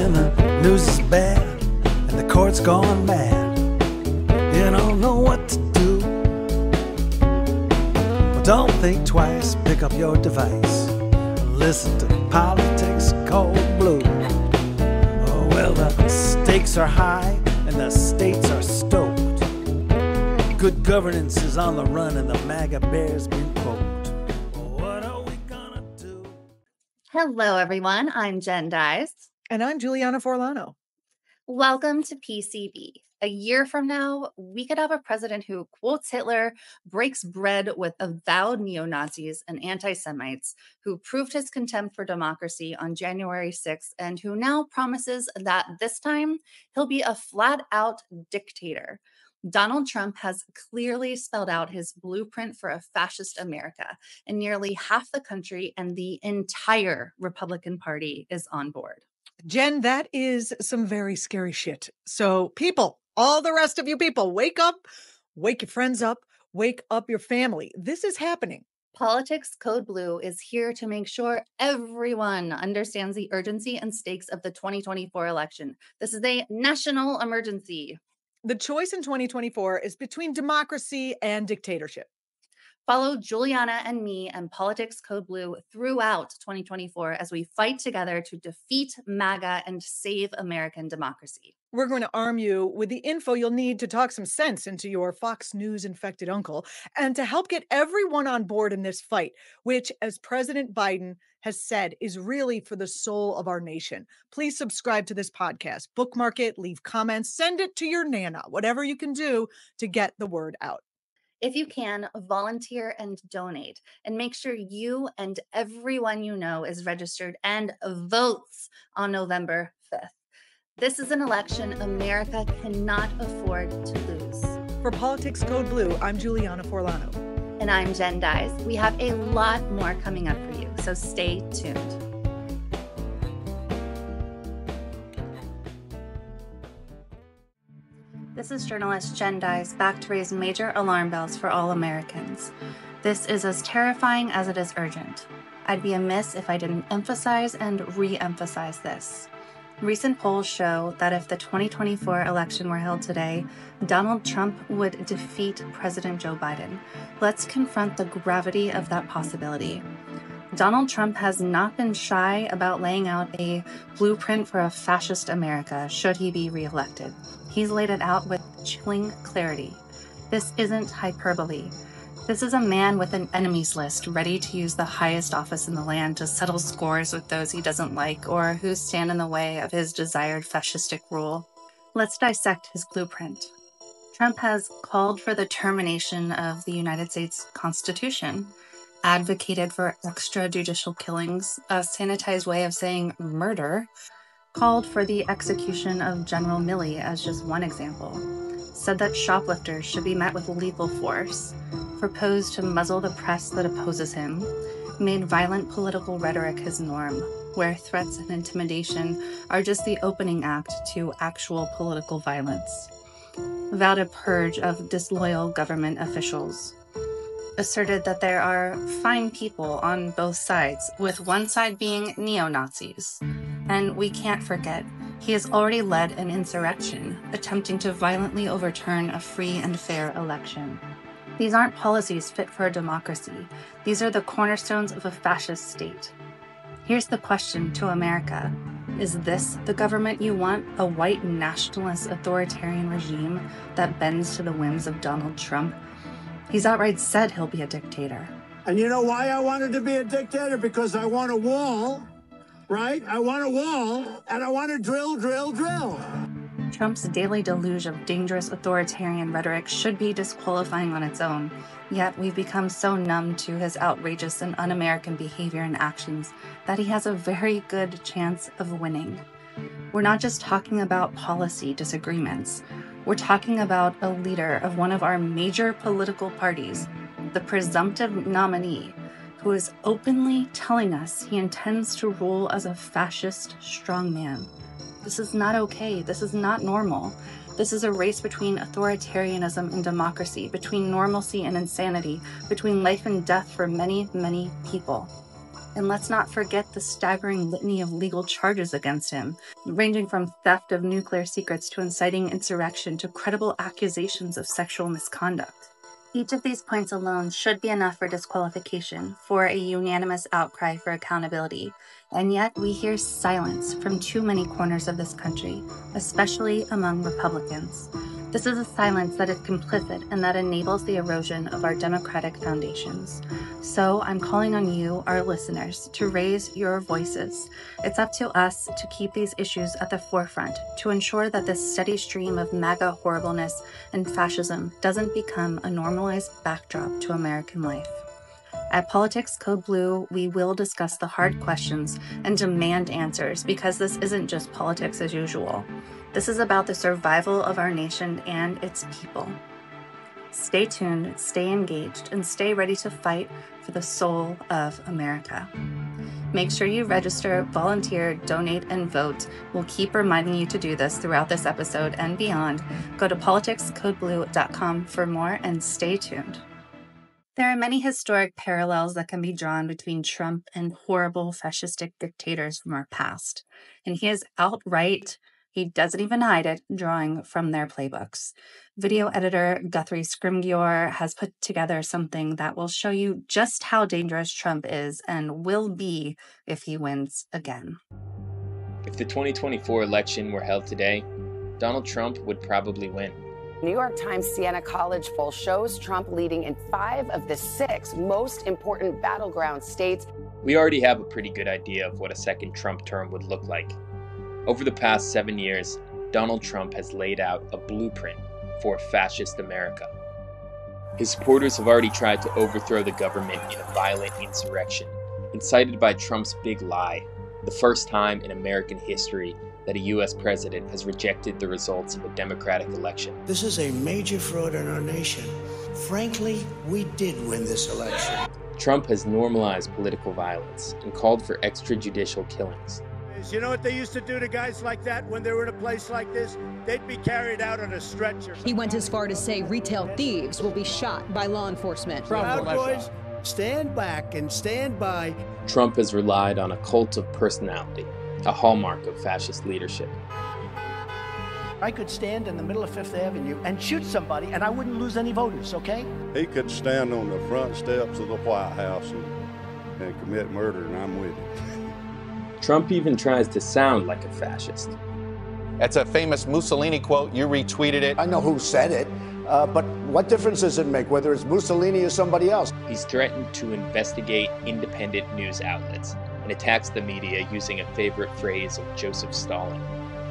when the news is bad and the court's gone mad. You don't know what to do. Well, don't think twice, pick up your device. Listen to Politics Cold Blue. Oh, well, the stakes are high and the states are stoked. Good governance is on the run and the MAGA bear's been poked. What are we gonna do? Hello, everyone. I'm Jen Dyes. And I'm Juliana Forlano. Welcome to PCB. A year from now, we could have a president who quotes Hitler, breaks bread with avowed neo-Nazis and anti-Semites, who proved his contempt for democracy on January 6th, and who now promises that this time he'll be a flat-out dictator. Donald Trump has clearly spelled out his blueprint for a fascist America, and nearly half the country and the entire Republican Party is on board. Jen, that is some very scary shit. So people, all the rest of you people, wake up, wake your friends up, wake up your family. This is happening. Politics Code Blue is here to make sure everyone understands the urgency and stakes of the 2024 election. This is a national emergency. The choice in 2024 is between democracy and dictatorship. Follow Juliana and me and Politics Code Blue throughout 2024 as we fight together to defeat MAGA and save American democracy. We're going to arm you with the info you'll need to talk some sense into your Fox News infected uncle and to help get everyone on board in this fight, which, as President Biden has said, is really for the soul of our nation. Please subscribe to this podcast, bookmark it, leave comments, send it to your Nana, whatever you can do to get the word out. If you can, volunteer and donate, and make sure you and everyone you know is registered and votes on November 5th. This is an election America cannot afford to lose. For Politics Code Blue, I'm Juliana Forlano. And I'm Jen Dyes. We have a lot more coming up for you, so stay tuned. This is journalist Jen Dyes, back to raise major alarm bells for all Americans. This is as terrifying as it is urgent. I'd be amiss if I didn't emphasize and re-emphasize this. Recent polls show that if the 2024 election were held today, Donald Trump would defeat President Joe Biden. Let's confront the gravity of that possibility. Donald Trump has not been shy about laying out a blueprint for a fascist America should he be reelected. He's laid it out with chilling clarity. This isn't hyperbole. This is a man with an enemies list ready to use the highest office in the land to settle scores with those he doesn't like or who stand in the way of his desired fascistic rule. Let's dissect his blueprint. Trump has called for the termination of the United States Constitution, advocated for extrajudicial killings, a sanitized way of saying murder, called for the execution of General Milley as just one example, said that shoplifters should be met with lethal force, proposed to muzzle the press that opposes him, made violent political rhetoric his norm, where threats and intimidation are just the opening act to actual political violence, vowed a purge of disloyal government officials, asserted that there are fine people on both sides, with one side being neo-Nazis. And we can't forget, he has already led an insurrection, attempting to violently overturn a free and fair election. These aren't policies fit for a democracy. These are the cornerstones of a fascist state. Here's the question to America. Is this the government you want? A white nationalist authoritarian regime that bends to the whims of Donald Trump? He's outright said he'll be a dictator. And you know why I wanted to be a dictator? Because I want a wall, right? I want a wall, and I want to drill, drill, drill. Trump's daily deluge of dangerous authoritarian rhetoric should be disqualifying on its own, yet we've become so numb to his outrageous and un-American behavior and actions that he has a very good chance of winning. We're not just talking about policy disagreements. We're talking about a leader of one of our major political parties, the presumptive nominee, who is openly telling us he intends to rule as a fascist strongman. This is not okay. This is not normal. This is a race between authoritarianism and democracy, between normalcy and insanity, between life and death for many, many people. And let's not forget the staggering litany of legal charges against him, ranging from theft of nuclear secrets to inciting insurrection to credible accusations of sexual misconduct. Each of these points alone should be enough for disqualification, for a unanimous outcry for accountability, and yet we hear silence from too many corners of this country, especially among Republicans. This is a silence that is complicit and that enables the erosion of our democratic foundations. So I'm calling on you, our listeners, to raise your voices. It's up to us to keep these issues at the forefront, to ensure that this steady stream of MAGA horribleness and fascism doesn't become a normalized backdrop to American life. At Politics Code Blue, we will discuss the hard questions and demand answers, because this isn't just politics as usual. This is about the survival of our nation and its people. Stay tuned, stay engaged, and stay ready to fight for the soul of America. Make sure you register, volunteer, donate, and vote. We'll keep reminding you to do this throughout this episode and beyond. Go to politicscodeblue.com for more and stay tuned. There are many historic parallels that can be drawn between Trump and horrible fascistic dictators from our past. And he is outright, he doesn't even hide it, drawing from their playbooks. Video editor Guthrie Scrimgeour has put together something that will show you just how dangerous Trump is and will be if he wins again. If the 2024 election were held today, Donald Trump would probably win. New York Times Siena College poll shows Trump leading in 5 of the 6 most important battleground states. We already have a pretty good idea of what a second Trump term would look like. Over the past 7 years, Donald Trump has laid out a blueprint for Fascist America. His supporters have already tried to overthrow the government in a violent insurrection, incited by Trump's big lie, the first time in American history that a U.S. president has rejected the results of a democratic election. This is a major fraud in our nation. Frankly, we did win this election. Trump has normalized political violence and called for extrajudicial killings. You know what they used to do to guys like that when they were in a place like this? They'd be carried out on a stretcher. He went as far to say retail thieves will be shot by law enforcement. Proud boys, stand back and stand by. Trump has relied on a cult of personality, a hallmark of fascist leadership. I could stand in the middle of Fifth Avenue and shoot somebody and I wouldn't lose any voters, okay? He could stand on the front steps of the White House and commit murder, and I'm with him. Trump even tries to sound like a fascist. That's a famous Mussolini quote. You retweeted it. I know who said it, but what difference does it make whether it's Mussolini or somebody else? He's threatened to investigate independent news outlets and attacks the media using a favorite phrase of Joseph Stalin,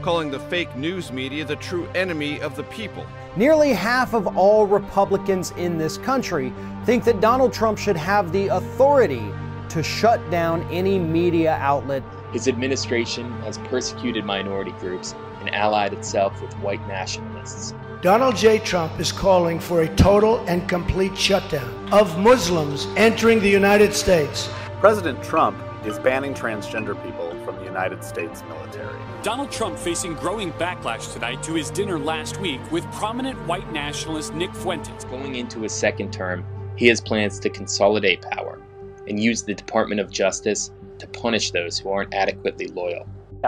calling the fake news media the true enemy of the people. Nearly half of all Republicans in this country think that Donald Trump should have the authority to shut down any media outlet. His administration has persecuted minority groups and allied itself with white nationalists. Donald J. Trump is calling for a total and complete shutdown of Muslims entering the United States. President Trump is banning transgender people from the United States military. Donald Trump facing growing backlash tonight to his dinner last week with prominent white nationalist Nick Fuentes. Going into his second term, he has plans to consolidate power and use the Department of Justice to punish those who aren't adequately loyal.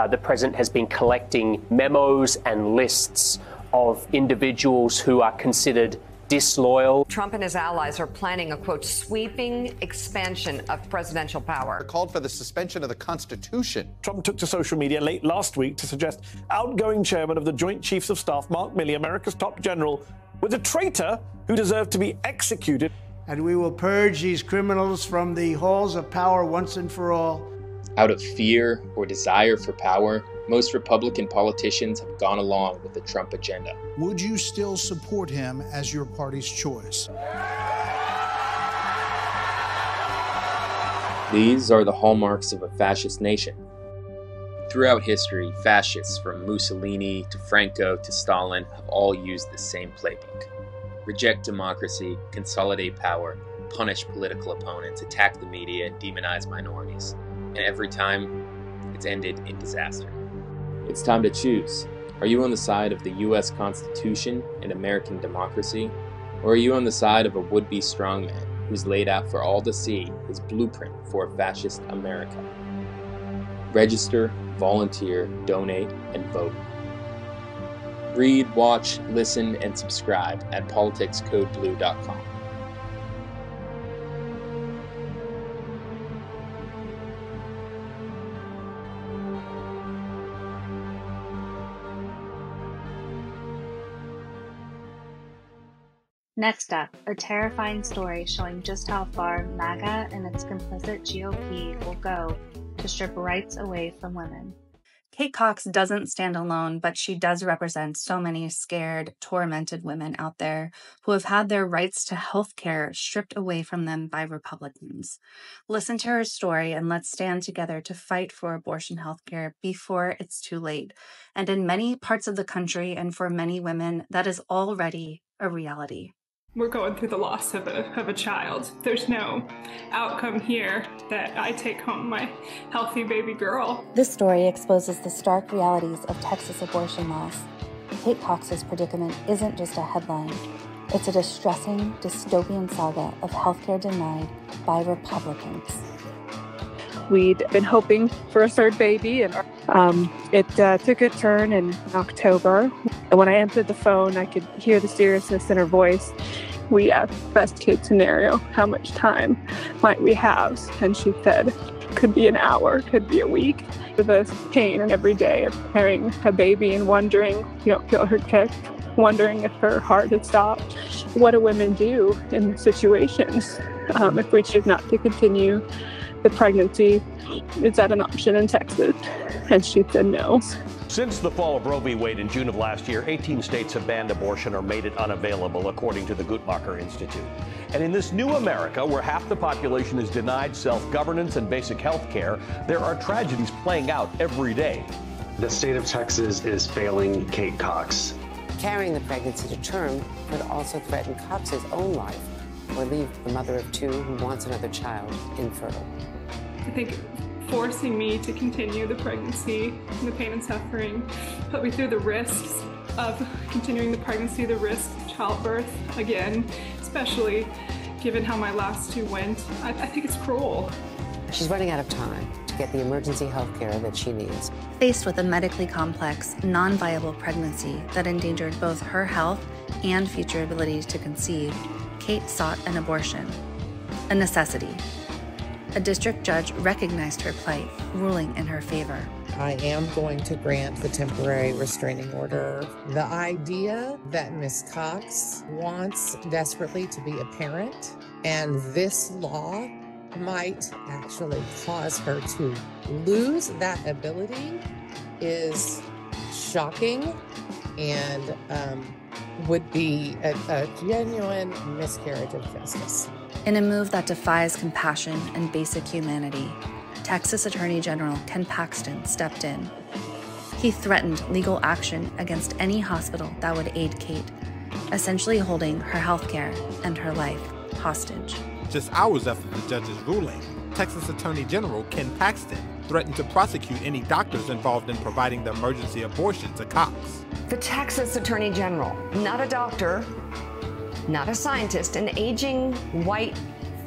The president has been collecting memos and lists of individuals who are considered disloyal. Trump and his allies are planning a, quote, sweeping expansion of presidential power. Called for the suspension of the Constitution. Trump took to social media late last week to suggest outgoing chairman of the Joint Chiefs of Staff, Mark Milley, America's top general, was a traitor who deserved to be executed. And we will purge these criminals from the halls of power once and for all. Out of fear or desire for power, most Republican politicians have gone along with the Trump agenda. Would you still support him as your party's choice? These are the hallmarks of a fascist nation. Throughout history, fascists from Mussolini to Franco to Stalin have all used the same playbook. Reject democracy, consolidate power, punish political opponents, attack the media, and demonize minorities. And every time, it's ended in disaster. It's time to choose. Are you on the side of the U.S. Constitution and American democracy? Or are you on the side of a would-be strongman who's laid out for all to see his blueprint for Fascist America. Register, volunteer, donate, and vote. Read, watch, listen, and subscribe at politicscodeblue.com. Next up, a terrifying story showing just how far MAGA and its complicit GOP will go to strip rights away from women. Kate Cox doesn't stand alone, but she does represent so many scared, tormented women out there who have had their rights to health care stripped away from them by Republicans. Listen to her story and let's stand together to fight for abortion health care before it's too late. And in many parts of the country and for many women, that is already a reality. We're going through the loss of a child. There's no outcome here that I take home my healthy baby girl. This story exposes the stark realities of Texas abortion laws. Kate Cox's predicament isn't just a headline. It's a distressing, dystopian saga of healthcare denied by Republicans. We'd been hoping for a third baby, and it took a turn in October. And when I answered the phone, I could hear the seriousness in her voice. We asked, best case scenario, how much time might we have? And she said, could be an hour, could be a week. The pain and every day of carrying a baby and wondering, you don't feel her chest, wondering if her heart had stopped. What do women do in situations if we choose not to continue the pregnancy? Is that an option in Texas? And she said no. Since the fall of Roe v. Wade in June of last year, 18 states have banned abortion or made it unavailable, according to the Guttmacher Institute. And in this new America, where half the population is denied self-governance and basic health care, there are tragedies playing out every day. The state of Texas is failing Kate Cox. Carrying the pregnancy to term could also threaten Cox's own life or leave the mother of two who wants another child infertile. I think forcing me to continue the pregnancy and the pain and suffering put me through the risks of continuing the pregnancy, the risk of childbirth again, especially given how my last two went. I think it's cruel. She's running out of time to get the emergency health care that she needs. Faced with a medically complex, non-viable pregnancy that endangered both her health and future ability to conceive, Kate sought an abortion, a necessity. A district judge recognized her plight, ruling in her favor. I am going to grant the temporary restraining order. The idea that Ms. Cox wants desperately to be a parent, and this law might actually cause her to lose that ability, is shocking and would be a genuine miscarriage of justice. In a move that defies compassion and basic humanity, Texas Attorney General Ken Paxton stepped in. He threatened legal action against any hospital that would aid Kate, essentially holding her health care and her life hostage. Just hours after the judge's ruling, Texas Attorney General Ken Paxton threatened to prosecute any doctors involved in providing the emergency abortion to Cox. The Texas Attorney General, not a doctor, not a scientist, an aging, white,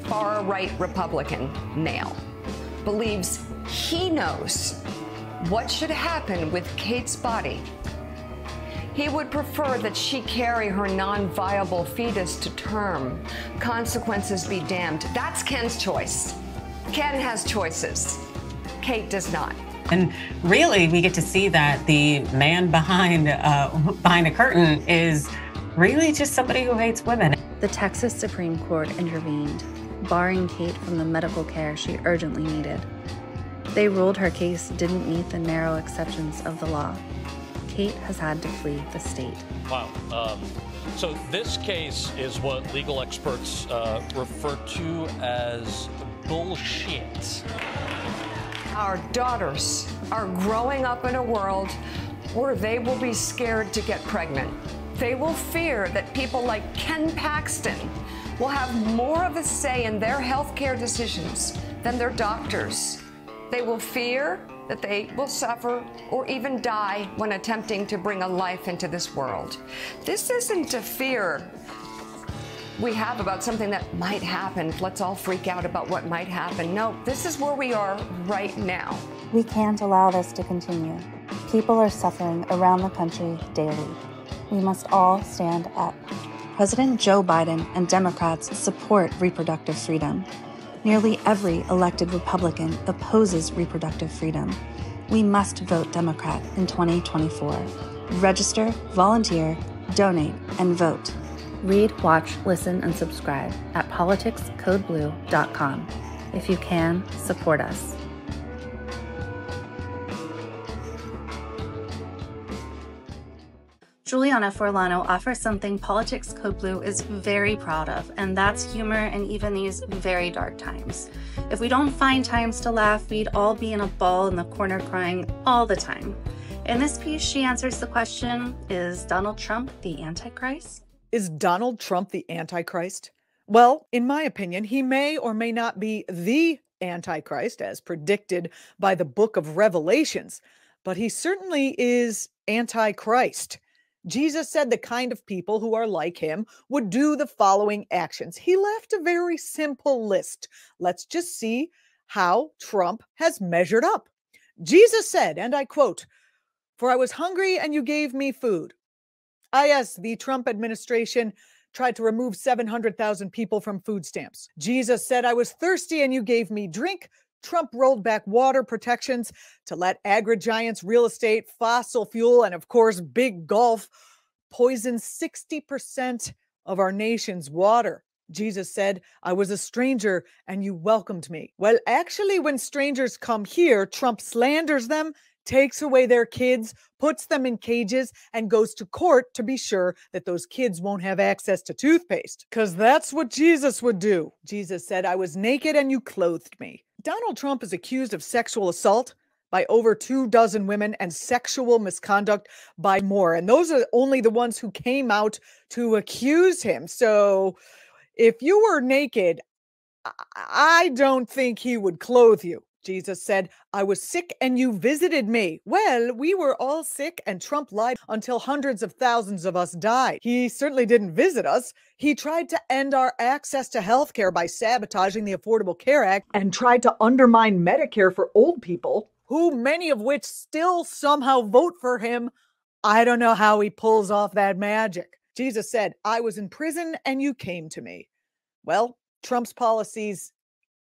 far-right Republican male, believes he knows what should happen with Kate's body. He would prefer that she carry her non-viable fetus to term. Consequences be damned. That's Ken's choice. Ken has choices. Kate does not. And really, we get to see that the man behind a curtain is really just somebody who hates women. The Texas Supreme Court intervened, barring Kate from the medical care she urgently needed. They ruled her case didn't meet the narrow exceptions of the law. Kate has had to flee the state. Wow. So this case is what legal experts refer to as bullshit. Our daughters are growing up in a world where they will be scared to get pregnant. They will fear that people like Ken Paxton will have more of a say in their healthcare decisions than their doctors. They will fear that they will suffer or even die when attempting to bring a life into this world. This isn't a fear we have about something that might happen. Let's all freak out about what might happen. No, this is where we are right now. We can't allow this to continue. People are suffering around the country daily. We must all stand up. President Joe Biden and Democrats support reproductive freedom. Nearly every elected Republican opposes reproductive freedom. We must vote Democrat in 2024. Register, volunteer, donate, and vote. Read, watch, listen, and subscribe at politicscodeblue.com. If you can, support us. Juliana Forlano offers something Politics Code Blue is very proud of, and that's humor in even these very dark times. If we don't find times to laugh, we'd all be in a ball in the corner crying all the time. In this piece, she answers the question, is Donald Trump the Antichrist? Is Donald Trump the Antichrist? Well, in my opinion, he may or may not be the Antichrist, as predicted by the book of Revelations, but he certainly is Antichrist. Jesus said the kind of people who are like him would do the following actions. He left a very simple list. Let's just see how Trump has measured up. Jesus said, and I quote, "For I was hungry and you gave me food." Yes, the Trump administration tried to remove 700,000 people from food stamps. Jesus said, "I was thirsty and you gave me drink." Trump rolled back water protections to let agri-giants, real estate, fossil fuel, and of course, big golf poison 60% of our nation's water. Jesus said, "I was a stranger and you welcomed me." Well, actually, when strangers come here, Trump slanders them, takes away their kids, puts them in cages, and goes to court to be sure that those kids won't have access to toothpaste. Because that's what Jesus would do. Jesus said, "I was naked and you clothed me." Donald Trump is accused of sexual assault by over 24 women and sexual misconduct by more. And those are only the ones who came out to accuse him. So if you were naked, I don't think he would clothe you. Jesus said, "I was sick and you visited me." Well, we were all sick and Trump lied until hundreds of thousands of us died. He certainly didn't visit us. He tried to end our access to health care by sabotaging the Affordable Care Act and tried to undermine Medicare for old people, who many of which still somehow vote for him. I don't know how he pulls off that magic. Jesus said, "I was in prison and you came to me." Well, Trump's policies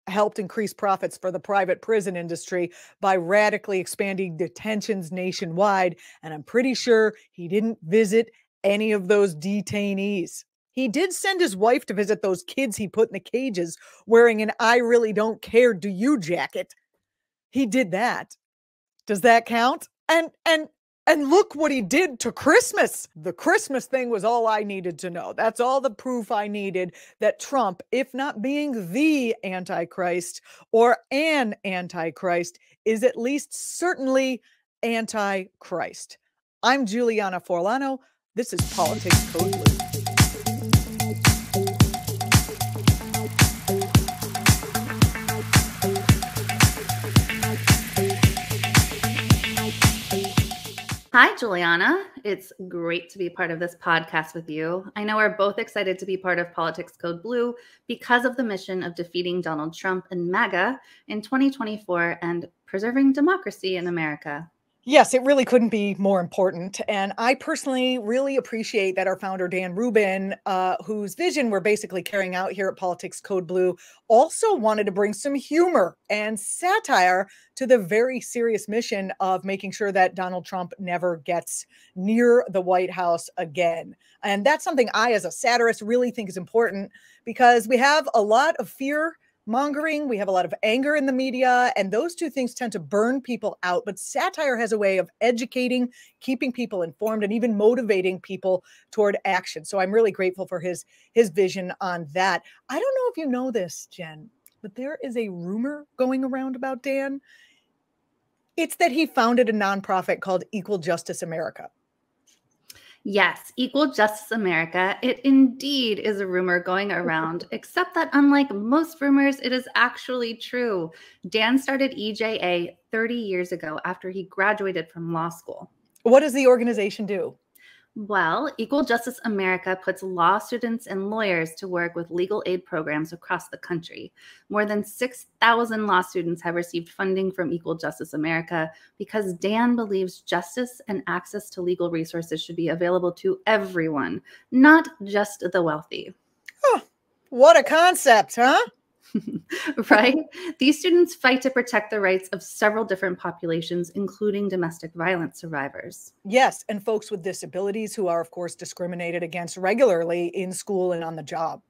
helped increase profits for the private prison industry by radically expanding detentions nationwide, and I'm pretty sure he didn't visit any of those detainees. He did send his wife to visit those kids he put in the cages wearing an "I really don't care, do you" jacket. He did that. Does that count? And look what he did to Christmas. The Christmas thing was all I needed to know. That's all the proof I needed that Trump, if not being the Antichrist or an Antichrist, is at least certainly Antichrist. I'm Juliana Forlano. This is Politics Code Blue. Hi, Juliana. It's great to be part of this podcast with you. I know we're both excited to be part of Politics Code Blue because of the mission of defeating Donald Trump and MAGA in 2024 and preserving democracy in America. Yes, it really couldn't be more important. And I personally really appreciate that our founder, Dan Rubin, whose vision we're basically carrying out here at Politics Code Blue, also wanted to bring some humor and satire to the very serious mission of making sure that Donald Trump never gets near the White House again. And that's something I, as a satirist, really think is important because we have a lot of fear mongering, we have a lot of anger in the media, and those two things tend to burn people out. But satire has a way of educating, keeping people informed, and even motivating people toward action. So I'm really grateful for his vision on that. I don't know if you know this, Jen, but there is a rumor going around about Dan. It's that he founded a nonprofit called Equal Justice America. Yes, Equal Justice America. It indeed is a rumor going around, except that unlike most rumors, it is actually true. Dan started EJA 30 years ago after he graduated from law school. What does the organization do? Well, Equal Justice America puts law students and lawyers to work with legal aid programs across the country. More than 6,000 law students have received funding from Equal Justice America because Dan believes justice and access to legal resources should be available to everyone, not just the wealthy. Huh. What a concept, huh? Right? These students fight to protect the rights of several different populations, including domestic violence survivors. Yes, and folks with disabilities who are, of course, discriminated against regularly in school and on the job.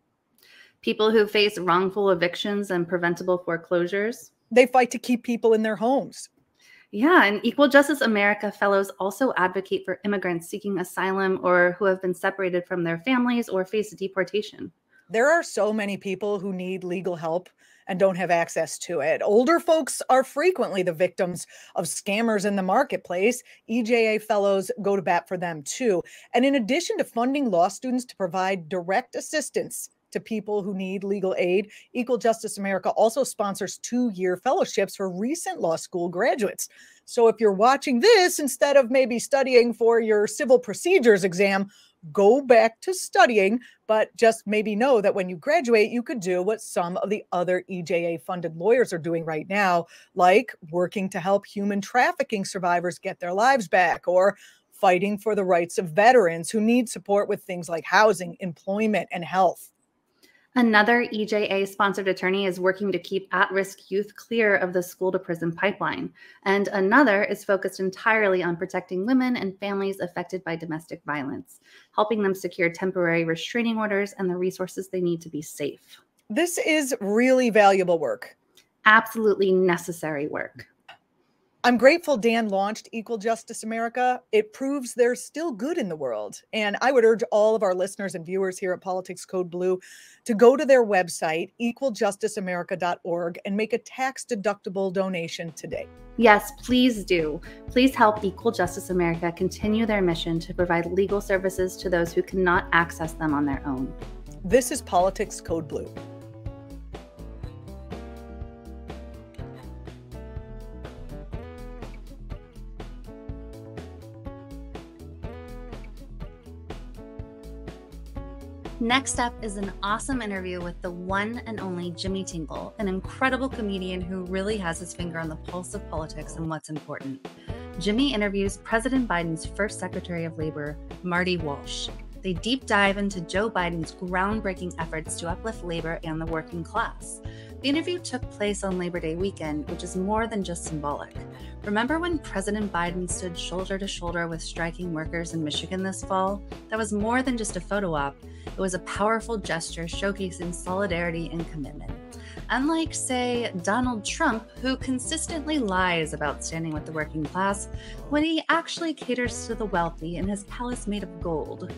People who face wrongful evictions and preventable foreclosures. They fight to keep people in their homes. Yeah, and Equal Justice America fellows also advocate for immigrants seeking asylum or who have been separated from their families or face deportation. There are so many people who need legal help and don't have access to it. Older folks are frequently the victims of scammers in the marketplace. EJA fellows go to bat for them too. And in addition to funding law students to provide direct assistance to people who need legal aid, Equal Justice America also sponsors 2-year fellowships for recent law school graduates. So if you're watching this, instead of maybe studying for your civil procedures exam, go back to studying, but just maybe know that when you graduate, you could do what some of the other EJA-funded lawyers are doing right now, like working to help human trafficking survivors get their lives back, or fighting for the rights of veterans who need support with things like housing, employment, and health. Another EJA-sponsored attorney is working to keep at-risk youth clear of the school-to-prison pipeline, and another is focused entirely on protecting women and families affected by domestic violence, helping them secure temporary restraining orders and the resources they need to be safe. This is really valuable work. Absolutely necessary work. I'm grateful Dan launched Equal Justice America. It proves there's still good in the world. And I would urge all of our listeners and viewers here at Politics Code Blue to go to their website, equaljusticeamerica.org, and make a tax-deductible donation today. Yes, please do. Please help Equal Justice America continue their mission to provide legal services to those who cannot access them on their own. This is Politics Code Blue. Next up is an awesome interview with the one and only Jimmy Tingle, an incredible comedian who really has his finger on the pulse of politics and what's important. Jimmy interviews President Biden's first Secretary of Labor, Marty Walsh. They deep dive into Joe Biden's groundbreaking efforts to uplift labor and the working class. The interview took place on Labor Day weekend, which is more than just symbolic. Remember when President Biden stood shoulder to shoulder with striking workers in Michigan this fall? That was more than just a photo op. It was a powerful gesture showcasing solidarity and commitment. Unlike, say, Donald Trump, who consistently lies about standing with the working class, when he actually caters to the wealthy in his palace made of gold.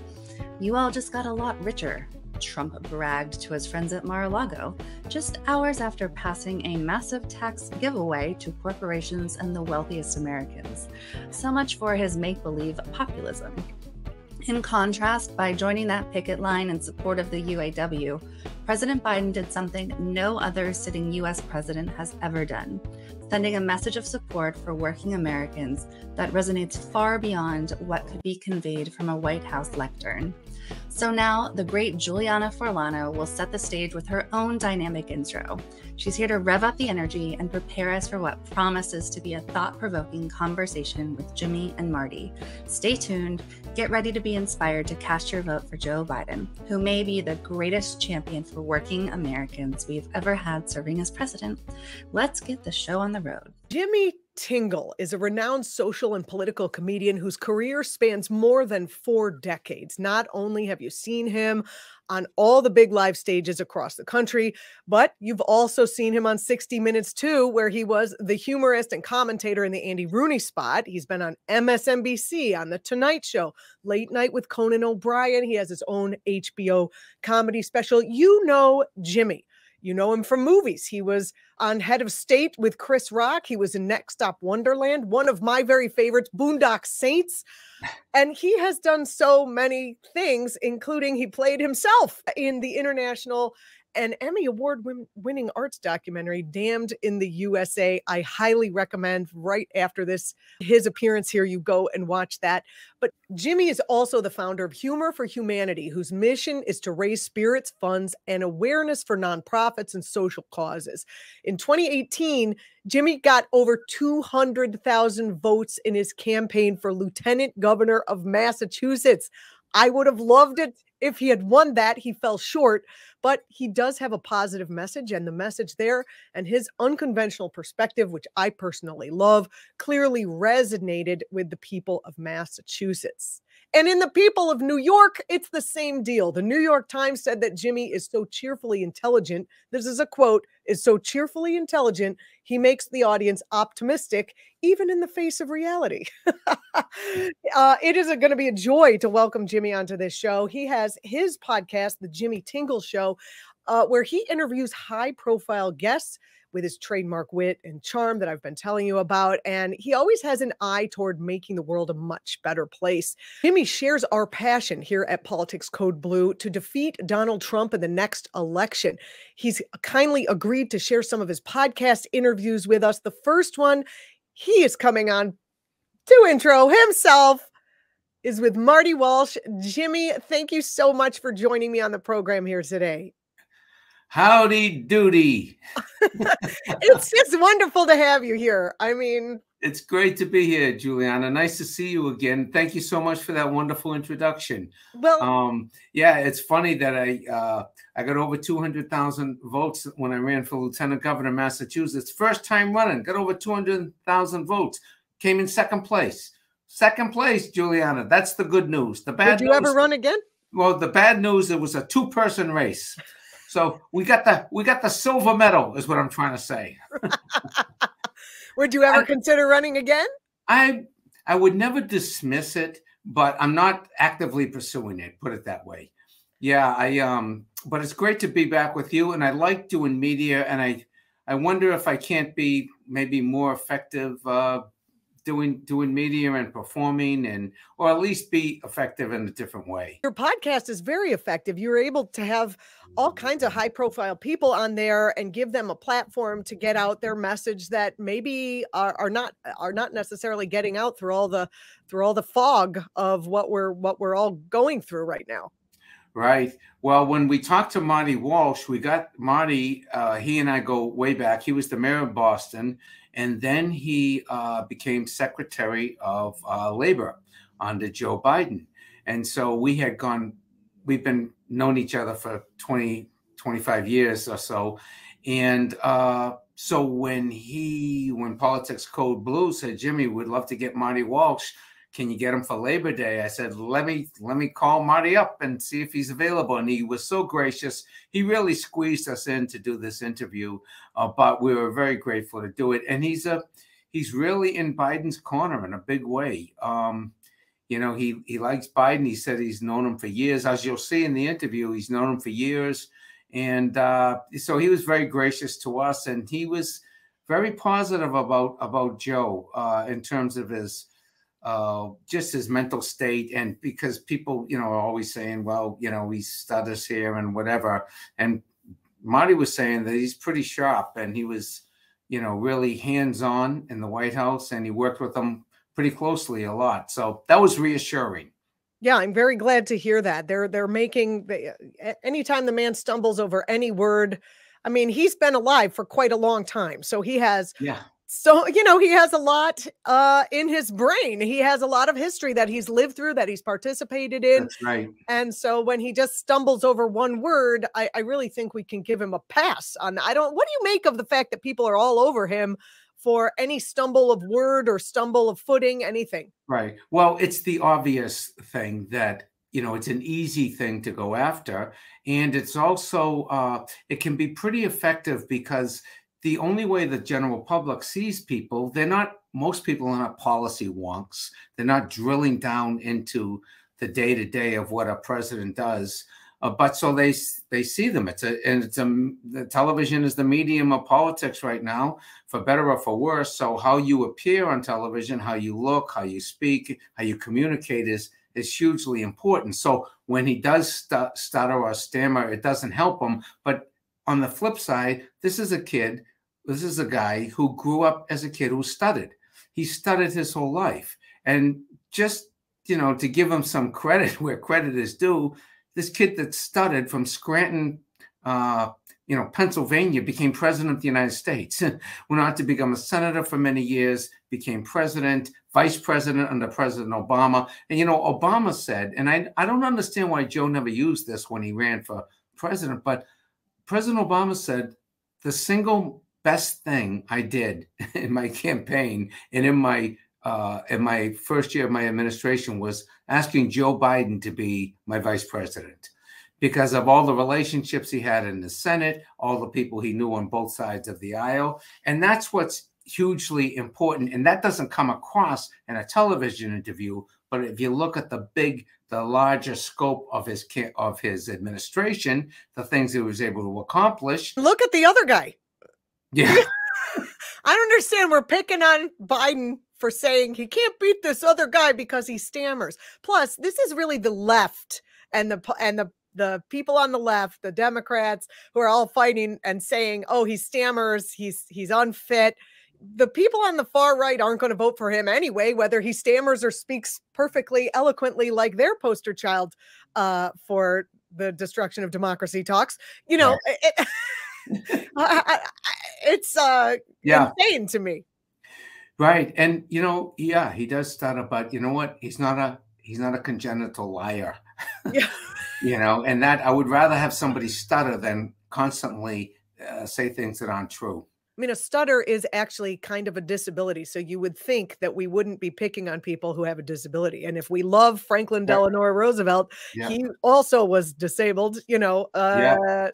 You all just got a lot richer, Trump bragged to his friends at Mar-a-Lago, just hours after passing a massive tax giveaway to corporations and the wealthiest Americans. So much for his make-believe populism. In contrast, by joining that picket line in support of the UAW, President Biden did something no other sitting U.S. president has ever done, sending a message of support for working Americans that resonates far beyond what could be conveyed from a White House lectern. So now, the great Juliana Forlano will set the stage with her own dynamic intro. She's here to rev up the energy and prepare us for what promises to be a thought-provoking conversation with Jimmy and Marty. Stay tuned, get ready to be inspired to cast your vote for Joe Biden, who may be the greatest champion for working Americans we've ever had serving as president. Let's get the show on the road. Jimmy Tingle is a renowned social and political comedian whose career spans more than 4 decades. Not only have you seen him on all the big live stages across the country, but you've also seen him on 60 Minutes too, where he was the humorist and commentator in the Andy Rooney spot. He's been on MSNBC, on The Tonight Show, Late Night with Conan O'Brien. He has his own HBO comedy special. You know Jimmy. You know him from movies. He was on Head of State with Chris Rock. He was in Next Stop Wonderland, one of my very favorites, Boondock Saints. And he has done so many things, including he played himself in the international an Emmy Award winning arts documentary, Damned in the USA. I highly recommend right after his appearance here, you go and watch that. But Jimmy is also the founder of Humor for Humanity, whose mission is to raise spirits, funds, and awareness for nonprofits and social causes. In 2018, Jimmy got over 200,000 votes in his campaign for Lieutenant Governor of Massachusetts. I would have loved it if he had won that. He fell short, but he does have a positive message, and the message there and his unconventional perspective, which I personally love, clearly resonated with the people of Massachusetts. And in the people of New York, it's the same deal. The New York Times said that Jimmy is so cheerfully intelligent. This is a quote, is so cheerfully intelligent, he makes the audience optimistic, even in the face of reality. It is going to be a joy to welcome Jimmy onto this show. He has his podcast, The Jimmy Tingle Show, where he interviews high-profile guests with his trademark wit and charm that I've been telling you about. And he always has an eye toward making the world a much better place. Jimmy shares our passion here at Politics Code Blue to defeat Donald Trump in the next election. He's kindly agreed to share some of his podcast interviews with us. The first one he is coming on to intro himself is with Marty Walsh. Jimmy, thank you so much for joining me on the program here today. Howdy doody. It's just wonderful to have you here. I mean, it's great to be here, Juliana. Nice to see you again. Thank you so much for that wonderful introduction. Well, yeah, it's funny that I got over 200,000 votes when I ran for Lieutenant Governor of Massachusetts. First time running, got over 200,000 votes. Came in second place. Second place, Juliana. That's the good news. The bad news. Would you ever run again? Well, the bad news, it was a two-person race. So we got the silver medal, is what I'm trying to say. Would you ever consider running again? I would never dismiss it, but I'm not actively pursuing it. Put it that way. Yeah, but it's great to be back with you, and I like doing media, and I wonder if I can't be maybe more effective doing media and performing, or at least be effective in a different way. Your podcast is very effective. You're able to have all kinds of high profile people on there and give them a platform to get out their message that maybe are not necessarily getting out through all the fog of what we're all going through right now. Right. Well, when we talked to Marty Walsh, we got Marty, he and I go way back. He was the mayor of Boston, and then he became Secretary of Labor under Joe Biden. And so we've been known each other for 20, 25 years or so. And so when Politics Code Blue said, Jimmy, we'd love to get Marty Walsh, can you get him for Labor Day? I said, let me call Marty up and see if he's available. And he was so gracious. He really squeezed us in to do this interview, but we were very grateful to do it. And he's really in Biden's corner in a big way. You know, he likes Biden. He said he's known him for years. As you'll see in the interview, he's known him for years. And so he was very gracious to us. And he was very positive about Joe in terms of his just his mental state, and because people, are always saying, well, he stutters here and whatever. And Marty was saying that he's pretty sharp, and he was, really hands-on in the White House, and he worked with them pretty closely a lot. So that was reassuring. Yeah, I'm very glad to hear that. They're making anytime the man stumbles over any word. I mean, he's been alive for quite a long time, so he has. Yeah. So, he has a lot in his brain. He has a lot of history that he's lived through, that he's participated in. That's right. And so when he just stumbles over one word, I really think we can give him a pass on. What do you make of the fact that people are all over him for any stumble of word or stumble of footing, anything? Right. Well, it's the obvious thing that, it's an easy thing to go after. And it's also, it can be pretty effective because the only way the general public sees people, most people are not policy wonks. They're not drilling down into the day-to-day of what a president does. But so they see them. The television is the medium of politics right now, for better or for worse. So how you appear on television, how you look, how you speak, how you communicate is hugely important. So when he does stutter or stammer, it doesn't help him. But on the flip side, this is a guy who grew up as a kid who stuttered. He stuttered his whole life. And just, to give him some credit where credit is due, this kid that stuttered from Scranton, Pennsylvania, became president of the United States, went on to become a senator for many years, became president, vice president under President Obama. And, Obama said, and I don't understand why Joe never used this when he ran for president, but President Obama said, the single best thing I did in my campaign and in my first year of my administration was asking Joe Biden to be my vice president, because of all the relationships he had in the Senate, all the people he knew on both sides of the aisle. And that's what's hugely important. And that doesn't come across in a television interview. But if you look at the larger scope of his administration, the things he was able to accomplish. Look at the other guy. Yeah. I don't understand. We're picking on Biden for saying he can't beat this other guy because he stammers. Plus, this is really the left and the people on the left, the Democrats, who are all fighting and saying, oh, he stammers, he's unfit. The people on the far right aren't going to vote for him anyway, whether he stammers or speaks perfectly eloquently like their poster child for the destruction of democracy talks. It's insane to me. Right. And, he does stutter, but you know what? He's not a congenital liar. Yeah. And that I would rather have somebody stutter than constantly say things that aren't true. I mean, a stutter is actually kind of a disability. So you would think that we wouldn't be picking on people who have a disability. And if we love Franklin Delano Roosevelt, he also was disabled,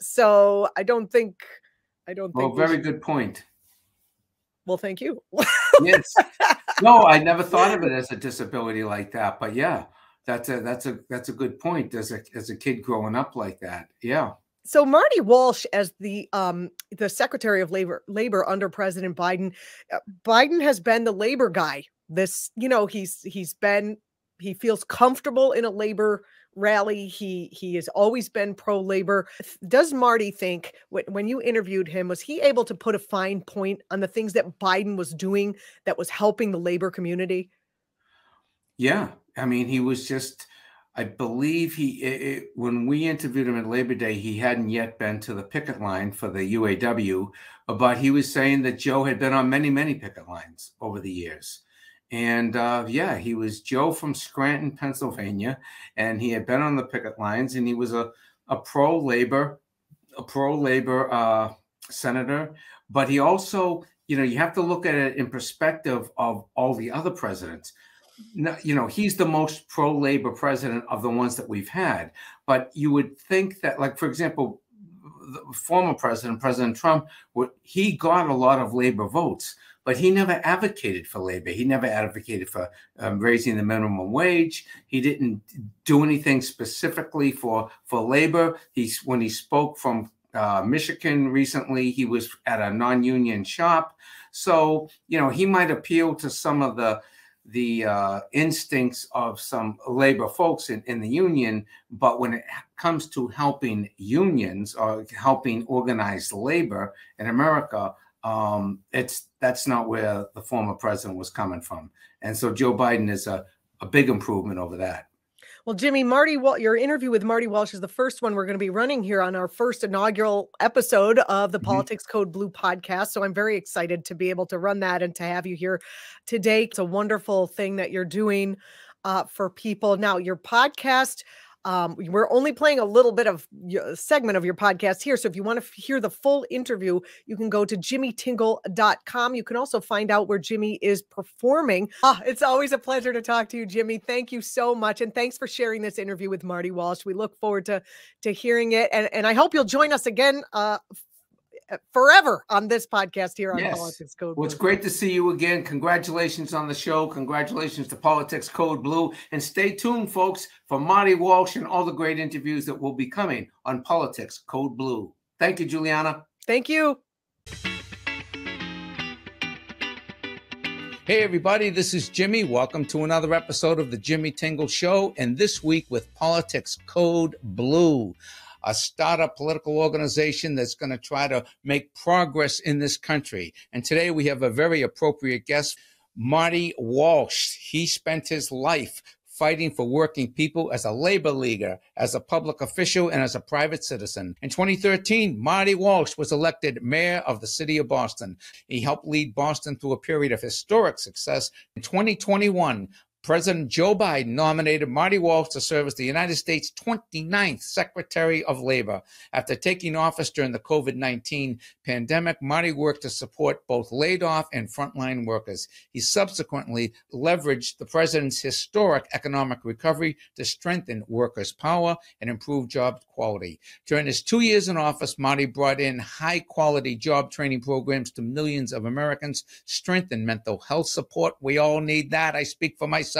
so I don't think. Well, very good point. Well, thank you. Yes. No, I never thought of it as a disability like that. But yeah, that's a good point as a kid growing up like that. Yeah. So Marty Walsh, as the Secretary of Labor under President Biden, Biden has been the labor guy. He feels comfortable in a labor rally. He has always been pro-labor. Does Marty think, when you interviewed him, was he able to put a fine point on the things that Biden was doing that was helping the labor community? Yeah. I mean, he was just, I believe when we interviewed him at Labor Day, he hadn't yet been to the picket line for the UAW, but he was saying that Joe had been on many, many picket lines over the years. And he was Joe from Scranton, Pennsylvania, and he had been on the picket lines, and he was a pro-labor senator. But he also, you have to look at it in perspective of all the other presidents. He's the most pro-labor president of the ones that we've had. But you would think that, like, for example, the former president, President Trump, he got a lot of labor votes, but he never advocated for labor. He never advocated for raising the minimum wage. He didn't do anything specifically for labor. When he spoke from Michigan recently, he was at a non-union shop. So, he might appeal to some of the instincts of some labor folks in the union, but when it comes to helping unions or helping organized labor in America, that's not where the former president was coming from. And so Joe Biden is a big improvement over that. Well, Jimmy, your interview with Marty Walsh is the first one we're going to be running here on our first inaugural episode of the Politics Code Blue podcast. So I'm very excited to be able to run that and to have you here today. It's a wonderful thing that you're doing for people. Now, your podcast, we're only playing a little bit of a segment of your podcast here. So if you want to hear the full interview, you can go to jimmytingle.com. You can also find out where Jimmy is performing. It's always a pleasure to talk to you, Jimmy. Thank you so much. And thanks for sharing this interview with Marty Walsh. We look forward to hearing it. And I hope you'll join us again forever on this podcast here on Politics Code Blue. Well, it's great to see you again. Congratulations on the show. Congratulations to Politics Code Blue. And stay tuned, folks, for Marty Walsh and all the great interviews that will be coming on Politics Code Blue. Thank you, Juliana. Thank you. Hey, everybody, this is Jimmy. Welcome to another episode of the Jimmy Tingle Show. And this week with Politics Code Blue. a startup political organization that's going to try to make progress in this country. And today we have a very appropriate guest, Marty Walsh. He spent his life fighting for working people as a labor leader, as a public official, and as a private citizen. In 2013, Marty Walsh was elected mayor of the city of Boston. He helped lead Boston through a period of historic success. In 2021, President Joe Biden nominated Marty Walsh to serve as the United States 29th Secretary of Labor. After taking office during the COVID-19 pandemic, Marty worked to support both laid-off and frontline workers. He subsequently leveraged the president's historic economic recovery to strengthen workers' power and improve job quality. During his 2 years in office, Marty brought in high-quality job training programs to millions of Americans, strengthened mental health support. We all need that. I speak for myself.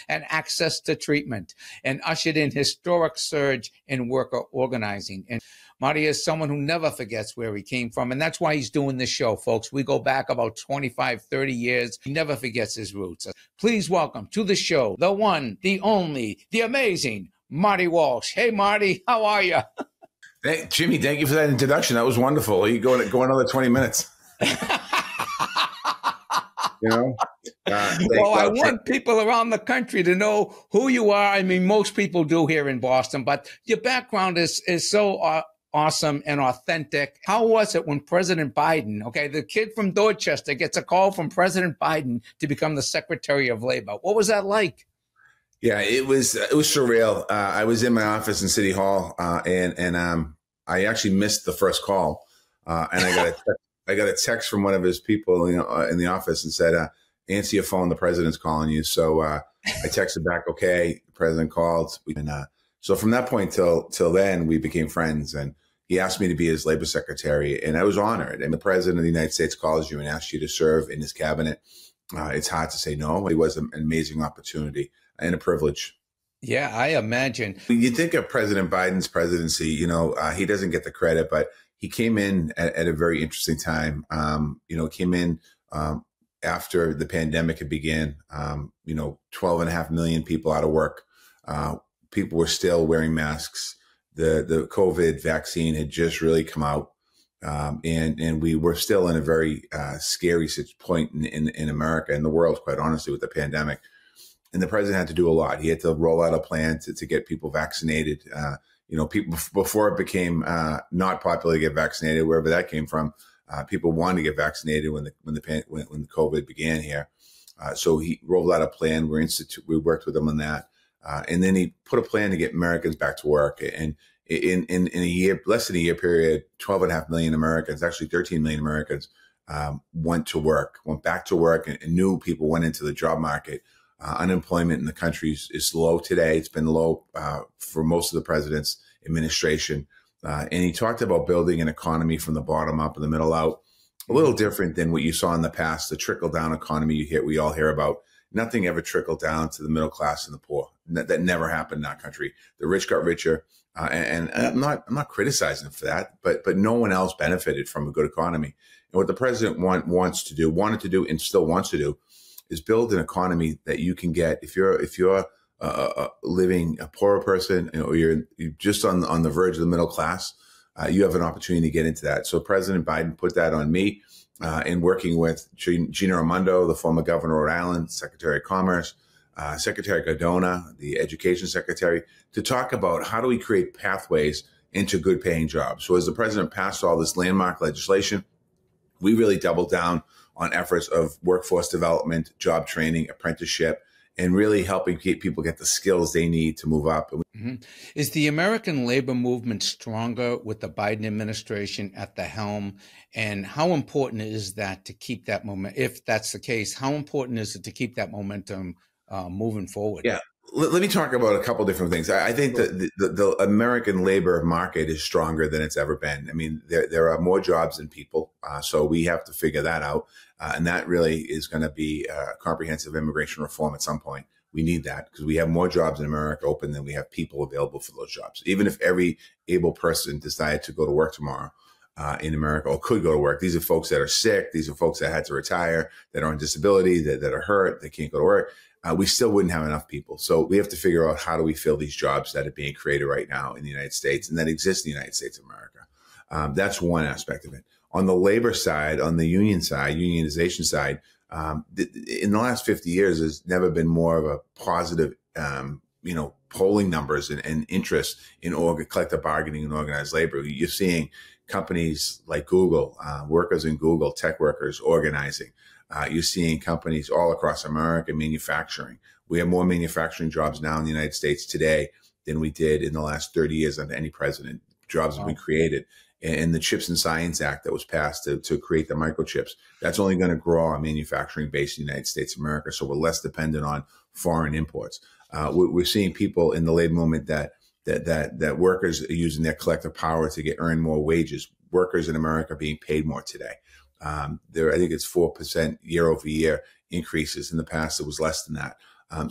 And access to treatment, and ushered in historic surge in worker organizing. And Marty is someone who never forgets where he came from, and that's why he's doing this show, folks. We go back about 25, 30 years. He never forgets his roots. Please welcome to the show, the one, the only, the amazing Marty Walsh. Hey, Marty, how are you? Hey, Jimmy, thank you for that introduction. That was wonderful. You go another 20 minutes. You know, well, I want people around the country to know who you are. I mean, most people do here in Boston, but your background is so awesome and authentic. How was it when President Biden, okay, the kid from Dorchester, gets a call from President Biden to become the Secretary of Labor? What was that like? Yeah, it was surreal. I was in my office in City Hall, and I actually missed the first call, and I got a text from one of his people, you know, in the office, and said, "Answer your phone. The president's calling you." So I texted back, "Okay." The president called, and so from that point till then, we became friends. And he asked me to be his labor secretary, and I was honored. And the president of the United States calls you and asks you to serve in his cabinet. It's hard to say no. It was an amazing opportunity and a privilege. Yeah, I imagine. When you think of President Biden's presidency, you know, he doesn't get the credit, but he came in at a very interesting time. You know, came in after the pandemic had began. You know, 12.5 million people out of work. People were still wearing masks. The COVID vaccine had just really come out, and we were still in a very scary point in America and the world, quite honestly, with the pandemic. And the president had to do a lot. He had to roll out a plan to get people vaccinated. You know, people before it became not popular to get vaccinated, wherever that came from, people wanted to get vaccinated when the COVID began here. So he rolled out a plan. We worked with him on that, and then he put a plan to get Americans back to work. And in a year, less than a year period, 12.5 million Americans, actually 13 million Americans, went back to work, and new people went into the job market. Unemployment in the country is low today. It's been low for most of the president's administration. And he talked about building an economy from the bottom up and the middle out, a little different than what you saw in the past, the trickle-down economy we all hear about. Nothing ever trickled down to the middle class and the poor. That never happened in our country. The rich got richer, and I'm not criticizing for that, but no one else benefited from a good economy. And what the president wanted to do, and still wants to do, is build an economy that you can get if you're living a poorer person, or you're just on the verge of the middle class. You have an opportunity to get into that. So President Biden put that on me, in working with Gina Raimondo, the former governor of Rhode Island, Secretary of Commerce, Secretary Cardona, the Education Secretary, to talk about how do we create pathways into good paying jobs. So as the president passed all this landmark legislation, we really doubled down on efforts of workforce development, job training, apprenticeship, and really helping people get the skills they need to move up. Mm-hmm. Is the American labor movement stronger with the Biden administration at the helm? And how important is that to keep that momentum? If that's the case, how important is it to keep that momentum moving forward? Yeah. Let me talk about a couple different things. I think that the American labor market is stronger than it's ever been. I mean, there are more jobs than people, so we have to figure that out. And that really is going to be comprehensive immigration reform at some point. We need that because we have more jobs in America open than we have people available for those jobs. Even if every able person decided to go to work tomorrow in America, or could go to work, these are folks that are sick. These are folks that had to retire, that are on disability, that are hurt, they can't go to work. we still wouldn't have enough people. So we have to figure out, how do we fill these jobs that are being created right now in the United States and that exist in the United States of America. That's one aspect of it. On the labor side, on the union side, unionization side, in the last 50 years, there's never been more of a positive, polling numbers and interest in collective bargaining and organized labor. You're seeing companies like Google, workers in Google, tech workers organizing. You're seeing companies all across America manufacturing. We have more manufacturing jobs now in the United States today than we did in the last 30 years under any president. Jobs have been created. And the Chips and Science Act that was passed to create the microchips, that's only going to grow our manufacturing base in the United States of America. So we're less dependent on foreign imports. We're seeing people in the labor movement that workers are using their collective power to earn more wages. Workers in America are being paid more today. I think it's 4% year over year increases. In the past, it was less than that.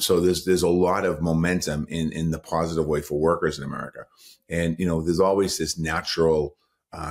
So there's a lot of momentum in the positive way for workers in America. And, there's always this natural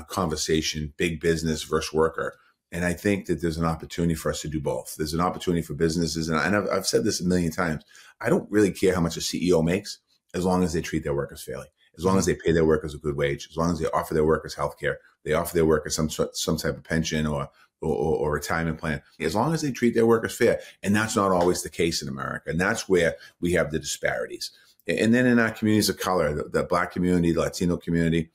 conversation, big business versus worker. And I think that there's an opportunity for us to do both. There's an opportunity for businesses. And I've said this a million times. I don't really care how much a CEO makes as long as they treat their workers fairly, as long as they pay their workers a good wage, as long as they offer their workers health care, they offer their workers some type of pension or retirement plan, as long as they treat their workers fair. And that's not always the case in America. And that's where we have the disparities. And then in our communities of color, the Black community, the Latino community,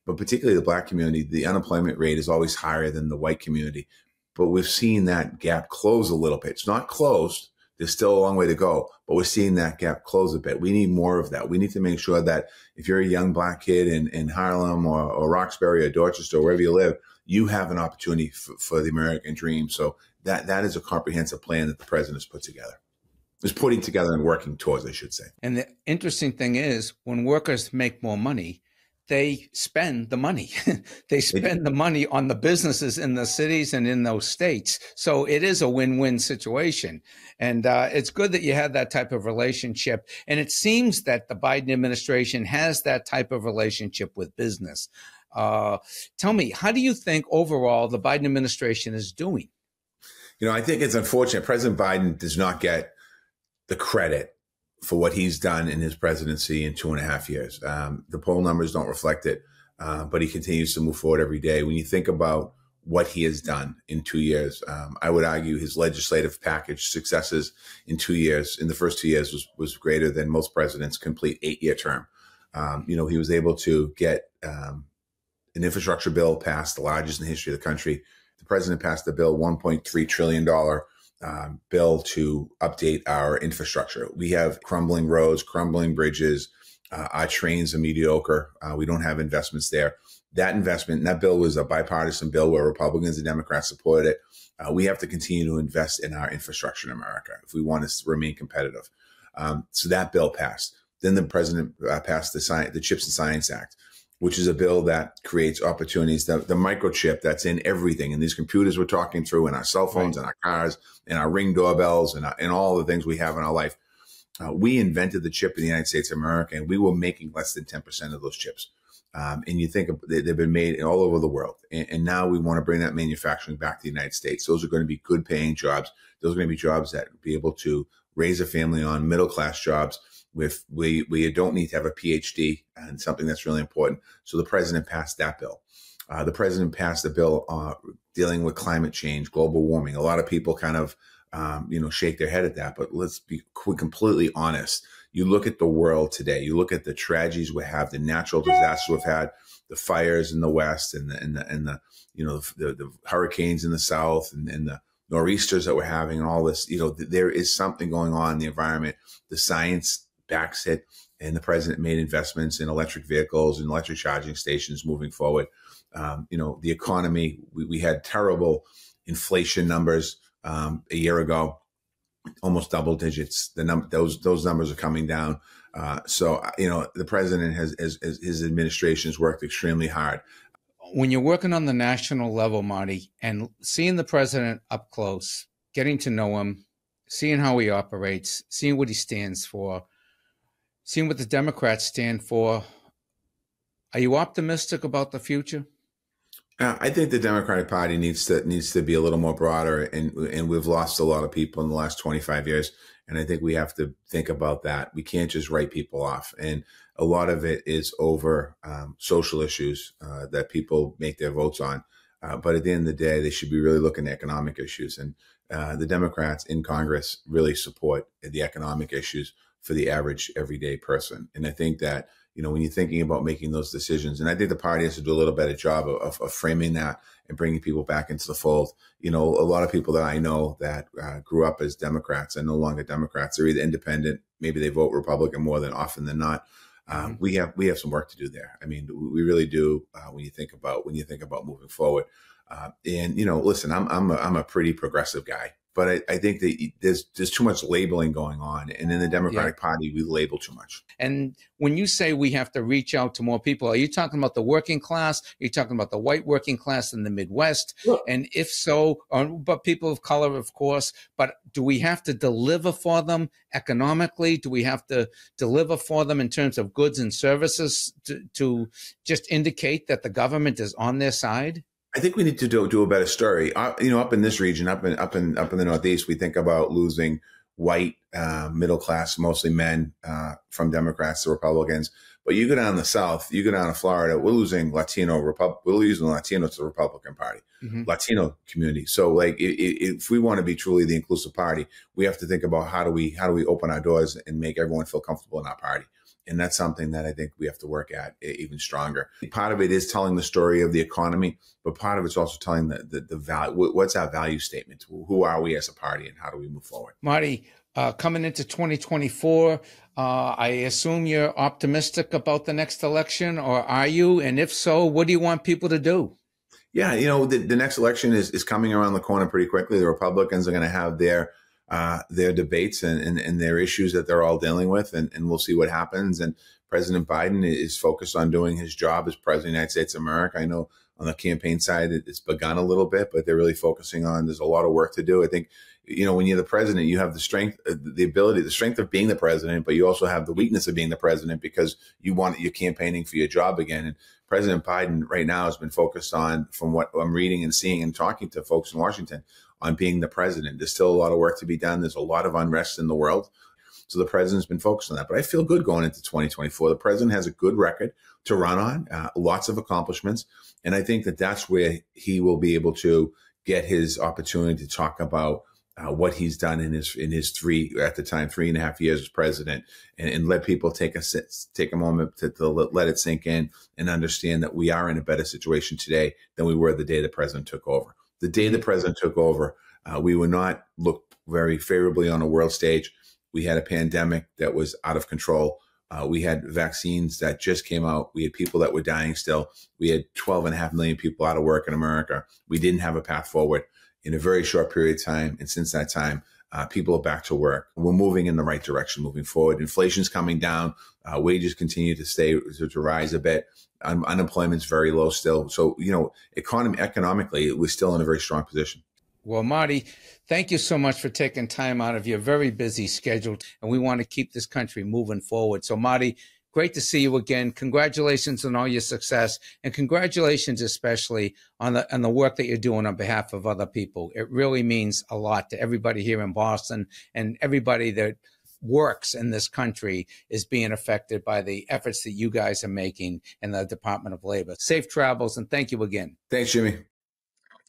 but particularly the Black community, the unemployment rate is always higher than the white community. But we've seen that gap close a little bit. It's not closed. There's still a long way to go, but we're seeing that gap close a bit. We need more of that. We need to make sure that if you're a young Black kid in Harlem or Roxbury or Dorchester, or wherever you live, you have an opportunity for the American dream. So that is a comprehensive plan that the president has put together. Is putting together and working towards, I should say. And the interesting thing is, when workers make more money, they spend the money. They spend the money on the businesses in the cities and in those states. So it is a win-win situation. And it's good that you have that type of relationship. And it seems that the Biden administration has that type of relationship with business. Tell me, how do you think overall the Biden administration is doing? I think it's unfortunate. President Biden does not get the credit for what he's done in his presidency in 2.5 years. The poll numbers don't reflect it, but he continues to move forward every day. When you think about what he has done in 2 years, I would argue his legislative package successes in 2 years, in the first 2 years, was greater than most presidents' complete 8-year term. He was able to get an infrastructure bill passed, the largest in the history of the country. The president passed the bill, $1.3 trillion bill to update our infrastructure. We have crumbling roads, crumbling bridges. Our trains are mediocre. We don't have investments there. That bill was a bipartisan bill where Republicans and Democrats supported it. We have to continue to invest in our infrastructure in America if we want to remain competitive. So that bill passed. Then the president passed the Chips and Science Act, which is a bill that creates opportunities, the microchip that's in everything, in these computers we're talking through, in our cell phones, in our cars, in our Ring doorbells, and all the things we have in our life. We invented the chip in the United States of America, and we were making less than 10% of those chips. And you think they've been made all over the world. And now we want to bring that manufacturing back to the United States. Those are going to be good paying jobs. Those are going to be jobs that will be able to raise a family on, middle-class jobs, where you don't need to have a PhD, and something that's really important. So the president passed that bill. The president passed a bill dealing with climate change, global warming. A lot of people kind of, shake their head at that. But let's be completely honest. You look at the world today. You look at the tragedies we have, the natural disasters we've had, the fires in the West, and the hurricanes in the South, and the nor'easters that we're having, and all this. There is something going on in the environment. The science backs it, and the president made investments in electric vehicles and electric charging stations moving forward. The economy, we had terrible inflation numbers a year ago, almost double digits. Those numbers are coming down. So the president his administration has worked extremely hard. When you're working on the national level, Marty, and seeing the president up close, getting to know him, seeing how he operates, seeing what he stands for, seeing what the Democrats stand for, are you optimistic about the future? I think the Democratic Party needs to be a little more broader, and we've lost a lot of people in the last 25 years. And I think we have to think about that. We can't just write people off. And a lot of it is over social issues that people make their votes on. But at the end of the day, they should be really looking at economic issues. And the Democrats in Congress really support the economic issues for the average everyday person. And I think that, when you're thinking about making those decisions, and I think the party has to do a little better job of framing that and bringing people back into the fold. A lot of people that I know that grew up as Democrats are no longer Democrats. They're either independent, maybe they vote Republican more than often than not. We have some work to do there. I mean, we really do when you think about moving forward. And listen, I'm a pretty progressive guy, but I think that there's too much labeling going on, and in the Democratic Party, we label too much. And when you say we have to reach out to more people, are you talking about the working class? Are you talking about the white working class in the Midwest? Sure. And if so, but people of color, of course, but do we have to deliver for them economically? Do we have to deliver for them in terms of goods and services to just indicate that the government is on their side? I think we need to do a better story. Up in this region, up in the Northeast, we think about losing white middle class, mostly men, from Democrats to Republicans. But you go down the South, you go down to Florida, we're losing Latino to the Republican Party, Latino community. So, like, if we want to be truly the inclusive party, we have to think about how do we open our doors and make everyone feel comfortable in our party. And that's something that I think we have to work at even stronger. Part of it is telling the story of the economy, but part of it's also telling the value. What's our value statement? Who are we as a party, and how do we move forward? Marty, coming into 2024, I assume you're optimistic about the next election, or are you? And if so, what do you want people to do? Yeah, the next election is coming around the corner pretty quickly. The Republicans are going to have their debates and their issues that they're all dealing with, and we'll see what happens. And President Biden is focused on doing his job as president of the United States of America. I know on the campaign side, it's begun a little bit, but they're really focusing on, there's a lot of work to do. I think, when you're the president, you have the strength of being the president, but you also have the weakness of being the president because you're campaigning for your job again. And President Biden right now has been focused on, from what I'm reading and seeing and talking to folks in Washington, on being the president. There's still a lot of work to be done. There's a lot of unrest in the world. So the president's been focused on that. But I feel good going into 2024. The president has a good record to run on, lots of accomplishments. And I think that that's where he will be able to get his opportunity to talk about what he's done in his 3.5 years as president, and let people take a moment to let it sink in and understand that we are in a better situation today than we were the day the president took over. The day the president took over, we would not look very favorably on a world stage. We had a pandemic that was out of control. We had vaccines that just came out. We had people that were dying still. We had 12.5 million people out of work in America. We didn't have a path forward in a very short period of time. And since that time, people are back to work. We're moving in the right direction moving forward. Inflation's coming down. Wages continue to rise a bit. Unemployment's very low still. So, economically, we're still in a very strong position. Well, Marty, thank you so much for taking time out of your very busy schedule. And we want to keep this country moving forward. So, Marty, great to see you again. Congratulations on all your success, and congratulations especially on the work that you're doing on behalf of other people. It really means a lot to everybody here in Boston, and everybody that works in this country is being affected by the efforts that you guys are making in the Department of Labor. Safe travels, and thank you again. Thanks, Jimmy.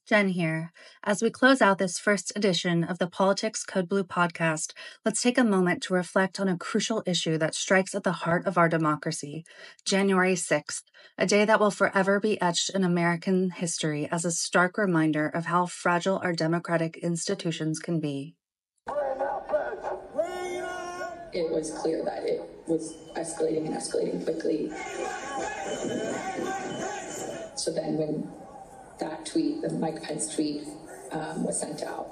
Jen here. As we close out this first edition of the Politics Code Blue podcast, let's take a moment to reflect on a crucial issue that strikes at the heart of our democracy, January 6th, a day that will forever be etched in American history as a stark reminder of how fragile our democratic institutions can be. It was clear that it was escalating quickly. So then when that tweet, the Mike Pence tweet, was sent out,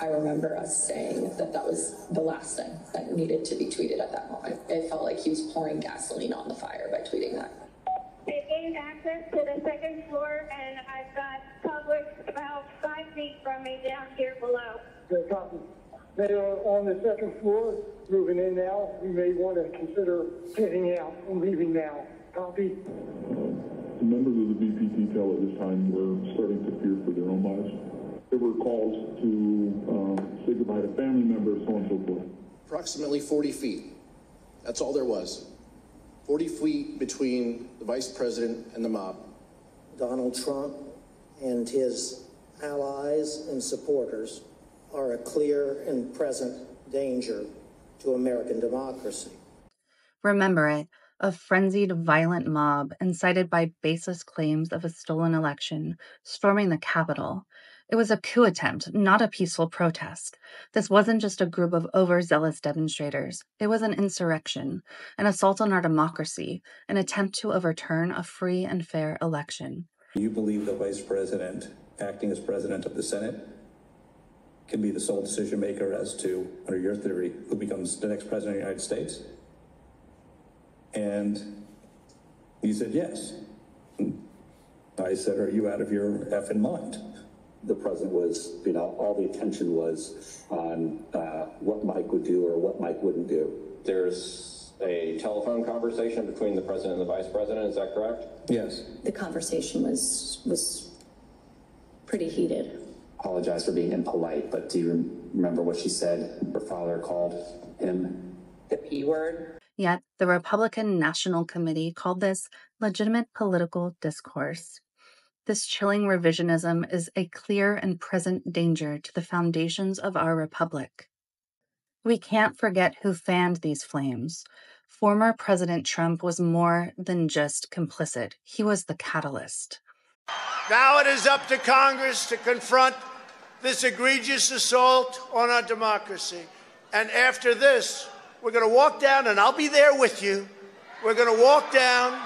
I remember us saying that was the last thing that needed to be tweeted at that moment. It felt like he was pouring gasoline on the fire by tweeting that. They gained access to the second floor, and I've got public about 5 feet from me down here below. They are on the second floor, moving in now. You may want to consider getting out and leaving now. Copy. members of the VP detail at this time were starting to fear for their own lives. There were calls to say goodbye to family members, so on and so forth. Approximately 40 feet. That's all there was. 40 feet between the vice president and the mob. Donald Trump and his allies and supporters are a clear and present danger to American democracy. Remember it, a frenzied, violent mob incited by baseless claims of a stolen election, storming the Capitol. It was a coup attempt, not a peaceful protest. This wasn't just a group of overzealous demonstrators. It was an insurrection, an assault on our democracy, an attempt to overturn a free and fair election. Do you believe the vice president, acting as president of the Senate, can be the sole decision maker as to, under your theory, who becomes the next president of the United States? And he said yes. I said, are you out of your effing mind? The president was, all the attention was on what Mike would do or what Mike wouldn't do. There's a telephone conversation between the president and the vice president, is that correct? Yes. The conversation was pretty heated. Apologize for being impolite, but do you remember what she said? Her father called him The P word. Yet, the Republican National Committee called this legitimate political discourse. This chilling revisionism is a clear and present danger to the foundations of our republic. We can't forget who fanned these flames. Former President Trump was more than just complicit. He was the catalyst. Now it is up to Congress to confront this egregious assault on our democracy. And after this, we're going to walk down, and I'll be there with you. We're going to walk down.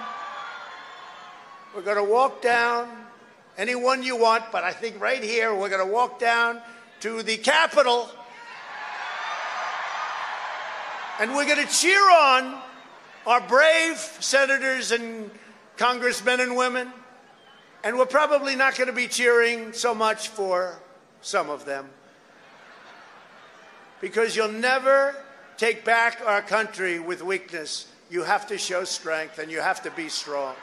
We're going to walk down anyone you want, but I think right here we're going to walk down to the Capitol, and we're going to cheer on our brave senators and congressmen and women, and we're probably not going to be cheering so much for some of them, because you'll never take back our country with weakness. You have to show strength, and you have to be strong.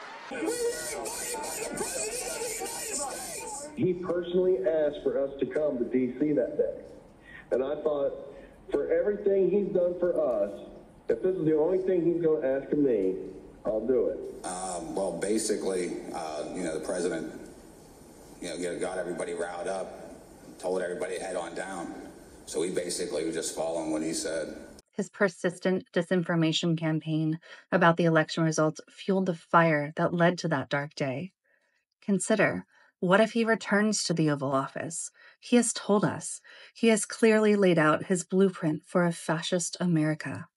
He personally asked for us to come to D.C. that day. And I thought, for everything he's done for us, if this is the only thing he's going to ask of me, I'll do it. Well, basically, the president, got everybody riled up, told everybody to head on down. So we basically were just following what he said. His persistent disinformation campaign about the election results fueled the fire that led to that dark day. Consider, what if he returns to the Oval Office? He has told us. He has clearly laid out his blueprint for a fascist America.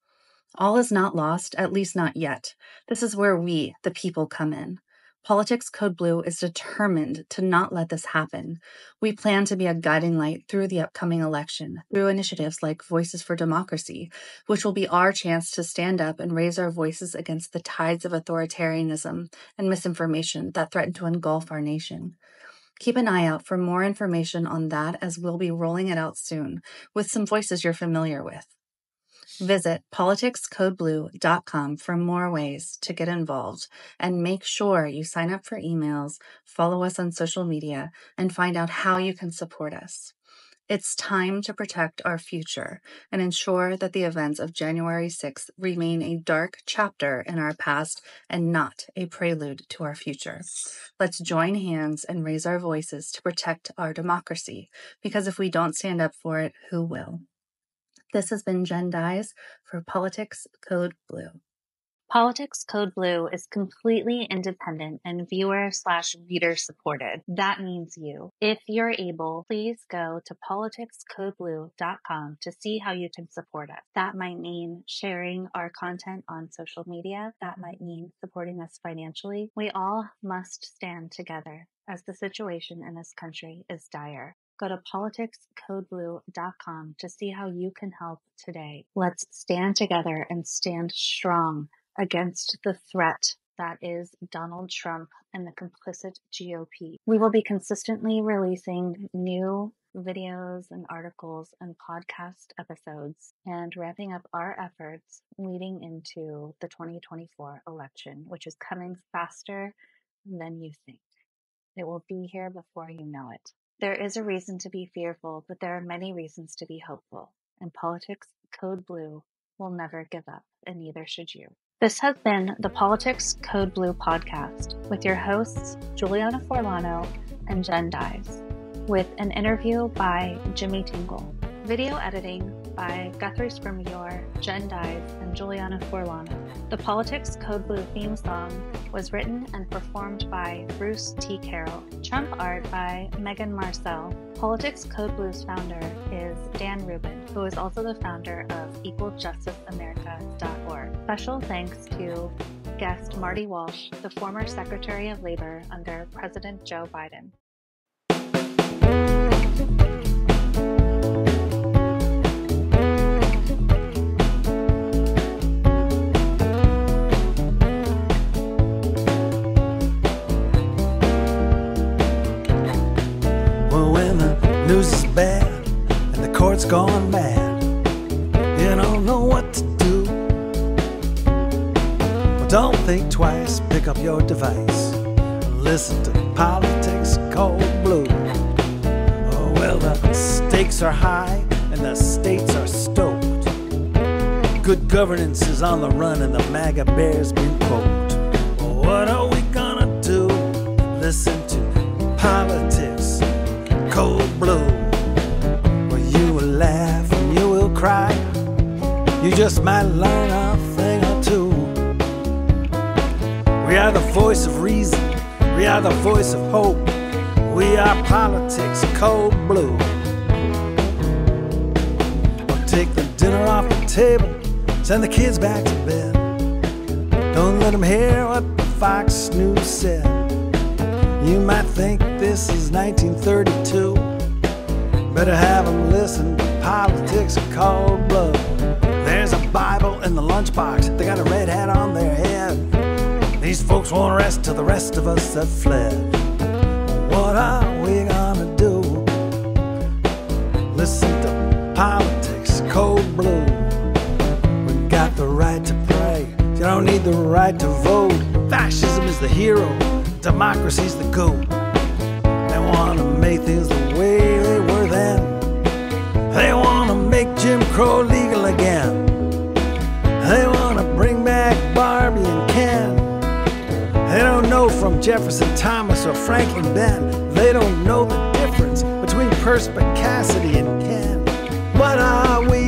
All is not lost, at least not yet. This is where we, the people, come in. Politics Code Blue is determined to not let this happen. We plan to be a guiding light through the upcoming election, through initiatives like Voices for Democracy, which will be our chance to stand up and raise our voices against the tides of authoritarianism and misinformation that threaten to engulf our nation. Keep an eye out for more information on that, as we'll be rolling it out soon, with some voices you're familiar with. Visit politicscodeblue.com for more ways to get involved, and make sure you sign up for emails, follow us on social media, and find out how you can support us. It's time to protect our future and ensure that the events of January 6th remain a dark chapter in our past and not a prelude to our future. Let's join hands and raise our voices to protect our democracy, because if we don't stand up for it, who will? This has been Jen Dyes for Politics Code Blue. Politics Code Blue is completely independent and viewer/reader supported. That means you. If you're able, please go to politicscodeblue.com to see how you can support us. That might mean sharing our content on social media. That might mean supporting us financially. We all must stand together, as the situation in this country is dire. Go to politicscodeblue.com to see how you can help today. Let's stand together and stand strong against the threat that is Donald Trump and the complicit GOP. We will be consistently releasing new videos and articles and podcast episodes and ramping up our efforts leading into the 2024 election, which is coming faster than you think. It will be here before you know it. There is a reason to be fearful, but there are many reasons to be hopeful. In politics, Code Blue will never give up, and neither should you. This has been the Politics Code Blue podcast with your hosts, Juliana Forlano and Jen Dyes, with an interview by Jimmy Tingle. Video editing by Guthrie Scrimior, Jen Dyes, and Juliana Forlano. The Politics Code Blue theme song was written and performed by Bruce T. Carroll. Trump art by Megan Marcel. Politics Code Blue's founder is Dan Rubin, who is also the founder of equaljusticeamerica.org. Special thanks to guest Marty Walsh, the former Secretary of Labor under President Joe Biden. News is bad and the court's gone mad. You don't know what to do. Well, don't think twice, pick up your device. Listen to Politics Code Blue. Oh, well, the stakes are high and the states are stoked. Good governance is on the run and the MAGA bear's been poked. Well, what are we gonna do? Listen to Politics Code Blue. Well, you will laugh and you will cry. You just might learn a thing or two. We are the voice of reason. We are the voice of hope. We are Politics Code Blue. Well, take the dinner off the table. Send the kids back to bed. Don't let them hear what the Fox News said. You might think this is 1932. Better have them listen to Politics Code Blue. There's a Bible in the lunchbox. They got a red hat on their head. These folks won't rest till the rest of us have fled. What are we gonna do? Listen to Politics Code Blue. We got the right to pray. You don't need the right to vote. Fascism is the hero. Democracy's the goat. They want to make things the way they were then. They want to make Jim Crow legal again. They want to bring back Barbie and Ken. They don't know from Jefferson Thomas or Franklin Ben. They don't know the difference between perspicacity and Ken. What are we